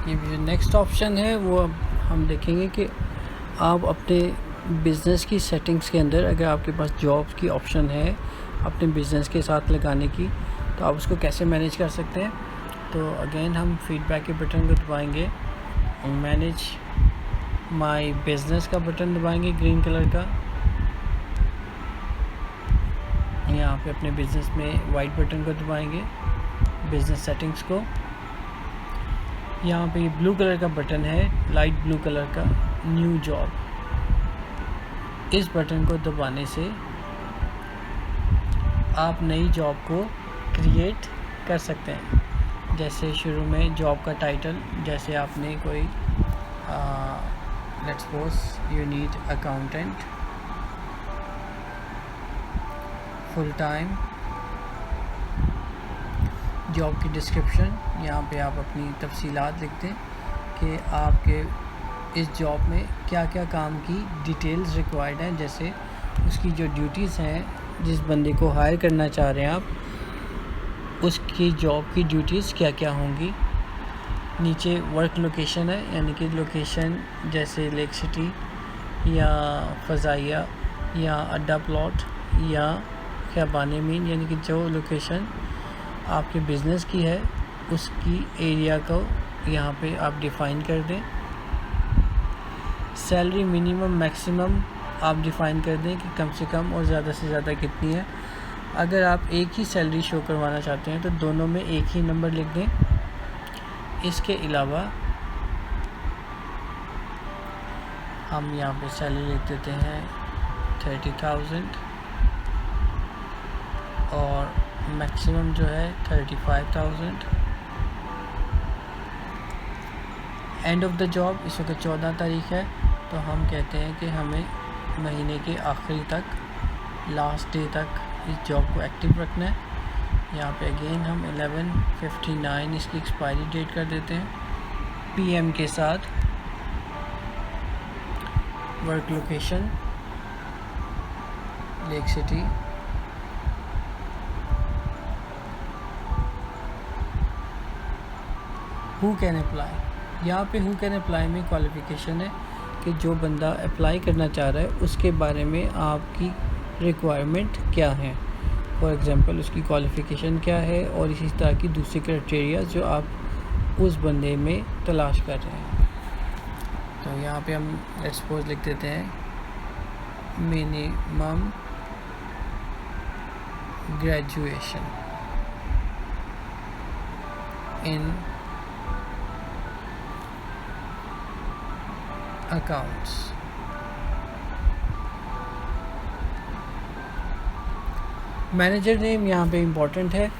ये जो next option है वो अब हम देखेंगे कि आप अपने बिज़नेस की सेटिंग्स के अंदर अगर आपके पास जॉब की ऑप्शन है अपने बिज़नेस के साथ लगाने की, तो आप उसको कैसे मैनेज कर सकते हैं। तो अगेन हम फीडबैक के बटन को दबाएंगे, मैनेज माय बिज़नेस का बटन दबाएंगे ग्रीन कलर का। यहाँ पे अपने बिज़नेस में वाइट बटन को दबाएंगे, बिज़नेस सेटिंग्स को। यहाँ पे ब्लू कलर का बटन है, लाइट ब्लू कलर का, न्यू जॉब। इस बटन को दबाने से आप नई जॉब को क्रिएट कर सकते हैं। जैसे शुरू में जॉब का टाइटल, जैसे आपने कोई let's suppose you need accountant full time. Job की डिस्क्रिप्शन, यहाँ पे आप अपनी तफसीलात लिख दें कि आपके इस जॉब में क्या क्या काम की डिटेल्स रिक्वायर्ड हैं, जैसे उसकी जो ड्यूटीज़ हैं, जिस बंदे को हायर करना चाह रहे हैं आप, उसकी जॉब की ड्यूटीज़ क्या क्या होंगी। नीचे वर्क लोकेशन है, यानी कि लोकेशन जैसे लेक सिटी या फ़ज़ाइया या अड्डा प्लॉट या ख़ियाबान मीन, यानी कि जो लोकेशन आपके बिज़नेस की है उसकी एरिया को यहाँ पे आप डिफ़ाइन कर दें। सैलरी मिनिमम मैक्सिमम आप डिफ़ाइन कर दें कि कम से कम और ज़्यादा से ज़्यादा कितनी है। अगर आप एक ही सैलरी शो करवाना चाहते हैं तो दोनों में एक ही नंबर लिख दें। इसके अलावा हम यहाँ पे सैलरी लिख देते हैं 30,000 और मैक्सिमम जो है 35,000। एंड ऑफ द जॉब, इस वक्त 14 तारीख है, तो हम कहते हैं कि हमें महीने के आखिरी तक, लास्ट डे तक इस जॉब को एक्टिव रखना है। यहाँ पे अगेन हम 11:59 इसकी एक्सपायरी डेट कर देते हैं PM के साथ। Work location lake city. Who can apply, यहाँ पे हु कैन अप्लाई में क्वालिफ़िकेशन है कि जो बंदा अप्लाई करना चाह रहा है उसके बारे में आपकी रिक्वायरमेंट क्या है। फॉर एग्ज़ाम्पल उसकी क्वालिफ़िकेशन क्या है और इसी तरह की दूसरी क्राइटेरिया जो आप उस बंदे में तलाश कर रहे हैं। तो यहाँ पे हम लेट्स सपोज लिख देते हैं minimum graduation in accounts. Manager name यहाँ पे इम्पॉर्टेंट है।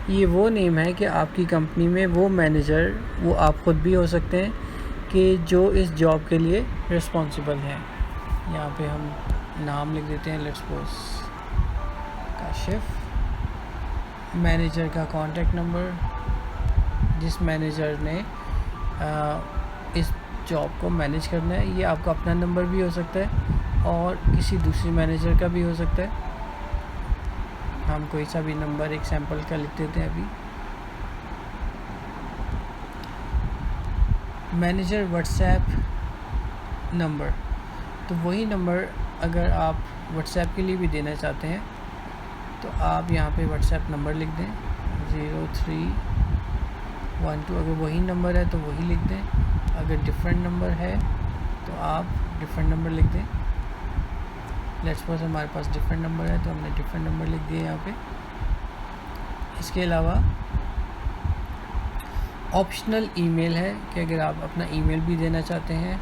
ये वो नेम है कि आपकी कंपनी में वो मैनेजर, वो आप ख़ुद भी हो सकते हैं कि जो इस जॉब के लिए रिस्पॉन्सिबल हैं। यहाँ पे हम नाम लिख देते हैं, लेट्स सपोज काशिफ। मैनेजर का कॉन्टैक्ट नंबर, जिस मैनेजर ने इस जॉब को मैनेज करना है, ये आपका अपना नंबर भी हो सकता है और किसी दूसरी मैनेजर का भी हो सकता है। हम कोई सा भी नंबर एक सैम्पल का लिख देते हैं अभी। मैनेजर व्हाट्सएप नंबर, तो वही नंबर अगर आप व्हाट्सएप के लिए भी देना चाहते हैं तो आप यहाँ पे व्हाट्सएप नंबर लिख दें 0312। अगर वही नंबर है तो वही लिख दें, अगर डिफरेंट नंबर है तो आप डिफरेंट नंबर लिख दें। लेट्स सपोज हमारे पास डिफरेंट नंबर है तो हमने डिफरेंट नंबर लिख दिया यहाँ पे। इसके अलावा ऑप्शनल ईमेल है कि अगर आप अपना ईमेल भी देना चाहते हैं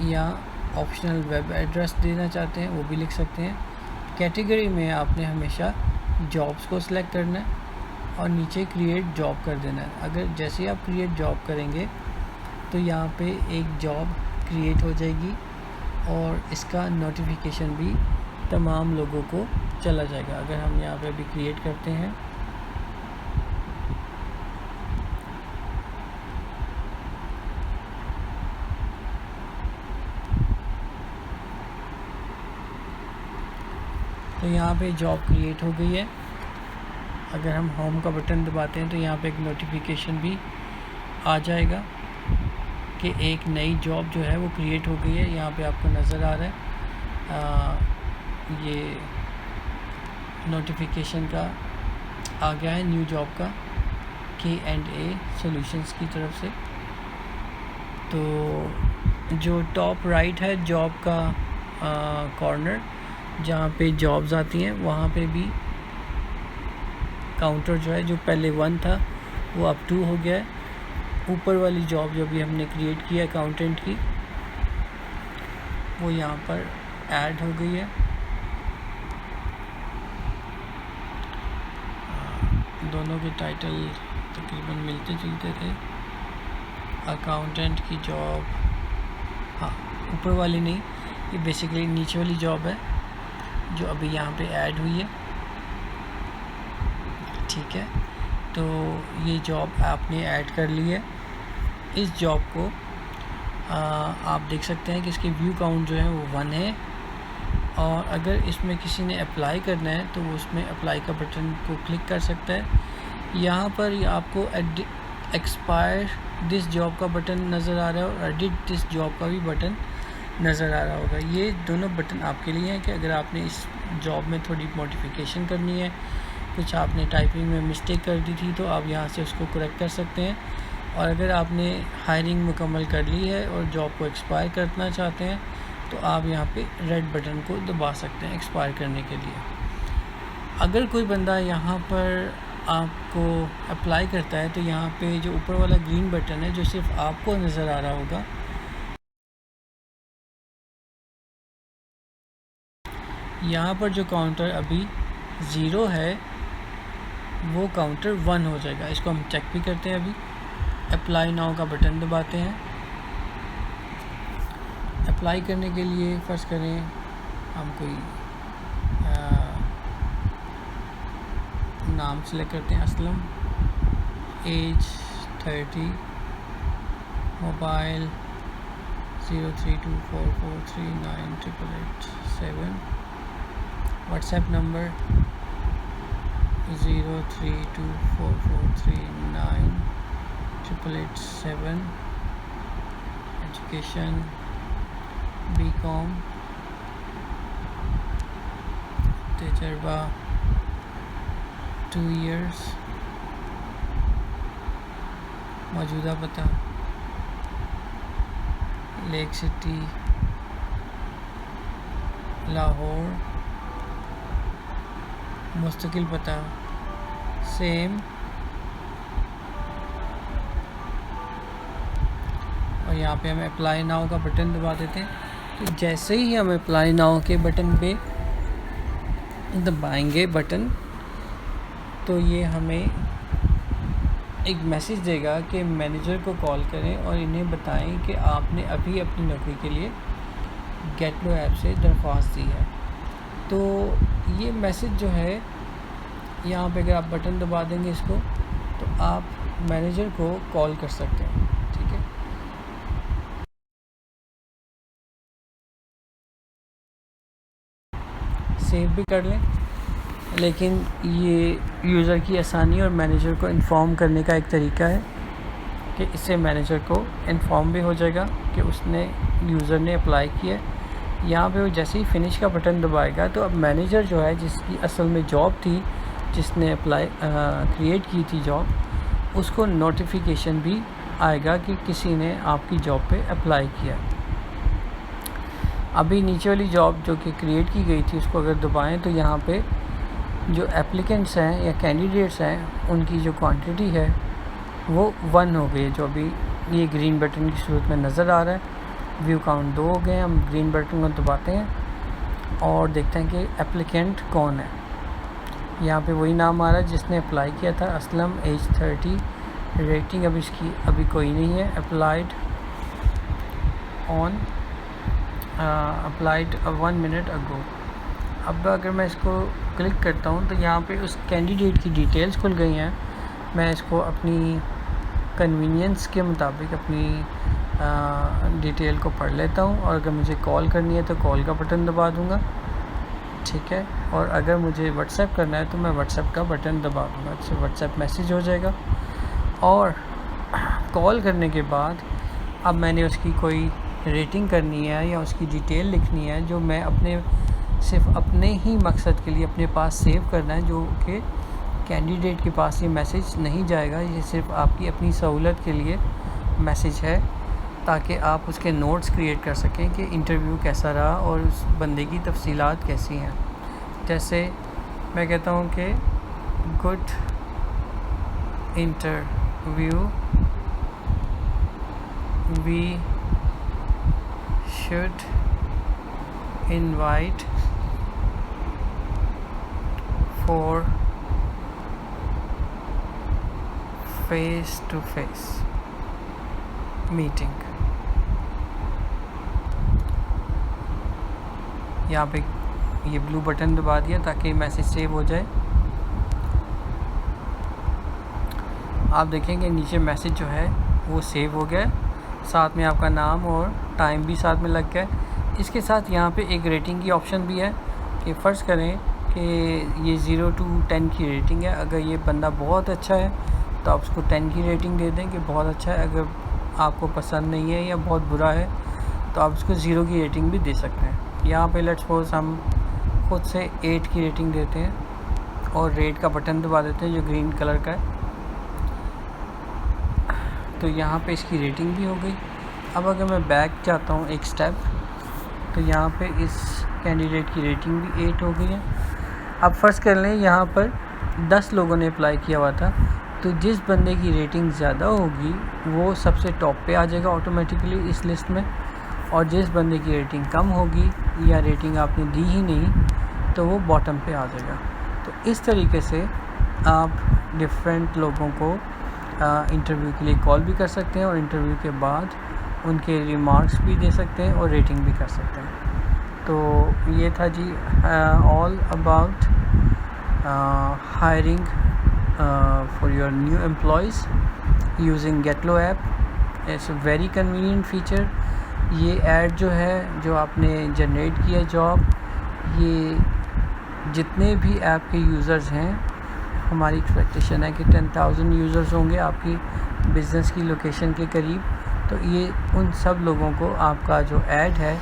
या ऑप्शनल वेब एड्रेस देना चाहते हैं वो भी लिख सकते हैं। कैटेगरी में आपने हमेशा जॉब्स को सिलेक्ट करना है और नीचे क्रिएट जॉब कर देना है। अगर जैसे ही आप क्रिएट जॉब करेंगे तो यहाँ पे एक जॉब क्रिएट हो जाएगी और इसका नोटिफिकेशन भी तमाम लोगों को चला जाएगा। अगर हम यहाँ पे भी क्रिएट करते हैं तो यहाँ पे जॉब क्रिएट हो गई है। अगर हम होम का बटन दबाते हैं तो यहाँ पे एक नोटिफिकेशन भी आ जाएगा कि एक नई जॉब जो है वो क्रिएट हो गई है। यहाँ पे आपको नज़र आ रहा है ये नोटिफिकेशन का आ गया है न्यू जॉब का K&A सॉल्यूशंस की तरफ से। तो जो टॉप राइट है जॉब का कॉर्नर जहाँ पे जॉब्स आती हैं वहाँ पे भी काउंटर जो है जो पहले 1 था वो अब 2 हो गया है। ऊपर वाली जॉब जो भी हमने क्रिएट किया है अकाउंटेंट की वो यहाँ पर ऐड हो गई है। दोनों के टाइटल तकरीबन मिलते जुलते थे। अकाउंटेंट की जॉब, हाँ ऊपर वाली नहीं, ये बेसिकली नीचे वाली जॉब है जो अभी यहाँ पे ऐड हुई है। ठीक है, तो ये जॉब आपने ऐड कर ली है। इस जॉब को आप देख सकते हैं कि इसके व्यू काउंट जो है वो 1 है। और अगर इसमें किसी ने अप्लाई करना है तो वो उसमें अप्लाई का बटन को क्लिक कर सकता है। यहाँ पर आपको एक्सपायर दिस जॉब का बटन नज़र आ रहा है और एडिट दिस जॉब का भी बटन नज़र आ रहा होगा। ये दोनों बटन आपके लिए हैं कि अगर आपने इस जॉब में थोड़ी मॉडिफिकेशन करनी है, कुछ आपने टाइपिंग में मिस्टेक कर दी थी, तो आप यहाँ से उसको करेक्ट कर सकते हैं। और अगर आपने हायरिंग मुकम्मल कर ली है और जॉब को एक्सपायर करना चाहते हैं तो आप यहाँ पे रेड बटन को दबा सकते हैं एक्सपायर करने के लिए। अगर कोई बंदा यहाँ पर आपको अप्लाई करता है तो यहाँ पे जो ऊपर वाला ग्रीन बटन है जो सिर्फ आपको नज़र आ रहा होगा, यहाँ पर जो काउंटर अभी 0 है वो काउंटर 1 हो जाएगा। इसको हम चेक भी करते हैं। अभी अप्लाई नाउ का बटन दबाते हैं। अप्लाई करने के लिए फ़र्ज़ करें हम कोई नाम सेलेक्ट करते हैं, Aslam, age 30, mobile 032443988887, WhatsApp number 032443988887, education BCom, तजर्बा 2 years, मौजूदा पता लेक सिटी लाहौर, मुस्तकिल पता सेम, और यहाँ पे हम अप्लाई नाउ का बटन दबा देते हैं। तो जैसे ही हम अप्लाई नाउ के बटन पे दबाएंगे बटन तो ये हमें एक मैसेज देगा कि मैनेजर को कॉल करें और इन्हें बताएं कि आपने अभी अपनी नौकरी के लिए गेटलो ऐप से दरख्वास्त दी है। तो ये मैसेज जो है यहाँ पे अगर आप बटन दबा देंगे इसको तो आप मैनेजर को कॉल कर सकते हैं। ठीक है, सेव भी कर लें। लेकिन ये यूज़र की आसानी और मैनेजर को इन्फॉर्म करने का एक तरीका है कि इससे मैनेजर को इन्फॉर्म भी हो जाएगा कि उसने यूज़र ने अप्लाई किया। यहाँ पे वो जैसे ही फिनिश का बटन दबाएगा तो अब मैनेजर जो है जिसकी असल में जॉब थी, जिसने अप्लाई क्रिएट की थी जॉब, उसको नोटिफिकेशन भी आएगा कि किसी ने आपकी जॉब पे अप्लाई किया। अभी नीचे वाली जॉब जो कि क्रिएट की गई थी उसको अगर दबाएं तो यहाँ पे जो एप्लीकेंट्स हैं या कैंडिडेट्स हैं उनकी जो क्वांटिटी है वो 1 हो गई है, जो अभी ये ग्रीन बटन की सूरत में नज़र आ रहा है। व्यू काउंट 2 हो गए। हम ग्रीन बटन को दबाते हैं और देखते हैं कि एप्लीकेंट कौन है। यहाँ पे वही नाम आ रहा है जिसने अप्लाई किया था, असलम, एज 30, रेटिंग अब इसकी अभी कोई नहीं है। Applied on applied 1 minute ago. अब अगर मैं इसको क्लिक करता हूँ तो यहाँ पे उस कैंडिडेट की डिटेल्स खुल गई हैं। मैं इसको अपनी कन्वीनियंस के मुताबिक अपनी डिटेल को पढ़ लेता हूँ और अगर मुझे कॉल करनी है तो कॉल का बटन दबा दूँगा। ठीक है, और अगर मुझे व्हाट्सएप करना है तो मैं व्हाट्सएप का बटन दबा दूँगा, तो व्हाट्सएप मैसेज हो जाएगा। और कॉल करने के बाद अब मैंने उसकी कोई रेटिंग करनी है या उसकी डिटेल लिखनी है जो मैं सिर्फ अपने ही मकसद के लिए अपने पास सेव करना है, जो कि कैंडिडेट के पास ये मैसेज नहीं जाएगा। ये सिर्फ आपकी अपनी सहूलत के लिए मैसेज है, ताकि आप उसके नोट्स क्रिएट कर सकें कि इंटरव्यू कैसा रहा और उस बंदे की तफसीलात कैसी हैं। जैसे मैं कहता हूँ कि good interview, we should invite for face to face meeting. यहाँ पे ये ब्लू बटन दबा दिया ताकि मैसेज सेव हो जाए। आप देखेंगे नीचे मैसेज जो है वो सेव हो गया, साथ में आपका नाम और टाइम भी साथ में लग गया। इसके साथ यहाँ पे एक रेटिंग की ऑप्शन भी है कि फ़र्ज़ करें कि ये 0 to 10 की रेटिंग है। अगर ये बंदा बहुत अच्छा है तो आप उसको 10 की रेटिंग दे दें कि बहुत अच्छा है। अगर आपको पसंद नहीं है या बहुत बुरा है तो आप उसको 0 की रेटिंग भी दे सकते हैं। यहाँ पे लेट्स सपोज हम खुद से 8 की रेटिंग देते हैं और रेट का बटन दबा देते हैं जो ग्रीन कलर का है। तो यहाँ पे इसकी रेटिंग भी हो गई। अब अगर मैं बैक जाता हूँ एक स्टेप, तो यहाँ पे इस कैंडिडेट की रेटिंग भी 8 हो गई है। अब फ़र्ज़ कर लें यहाँ पर 10 लोगों ने अप्लाई किया हुआ था, तो जिस बंदे की रेटिंग ज़्यादा होगी वो सबसे टॉप पे आ जाएगा ऑटोमेटिकली इस लिस्ट में, और जिस बंदे की रेटिंग कम होगी या रेटिंग आपने दी ही नहीं तो वो बॉटम पे आ जाएगा। तो इस तरीके से आप डिफरेंट लोगों को इंटरव्यू के लिए कॉल भी कर सकते हैं और इंटरव्यू के बाद उनके रिमार्क्स भी दे सकते हैं और रेटिंग भी कर सकते हैं। तो ये था जी all about hiring for your new employees using Getlo app. It's a very convenient feature. ये ऐड जो है जो आपने जनरेट किया जॉब, ये जितने भी ऐप के यूज़र्स हैं, हमारी एक्सपेक्टेशन है कि 10,000 यूज़र्स होंगे आपकी बिज़नेस की लोकेशन के करीब। तो ये उन सब लोगों को आपका जो ऐड है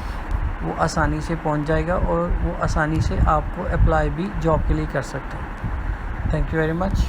वो आसानी से पहुंच जाएगा और वो आसानी से आपको अप्लाई भी जॉब के लिए कर सकते हैं। Thank you very much.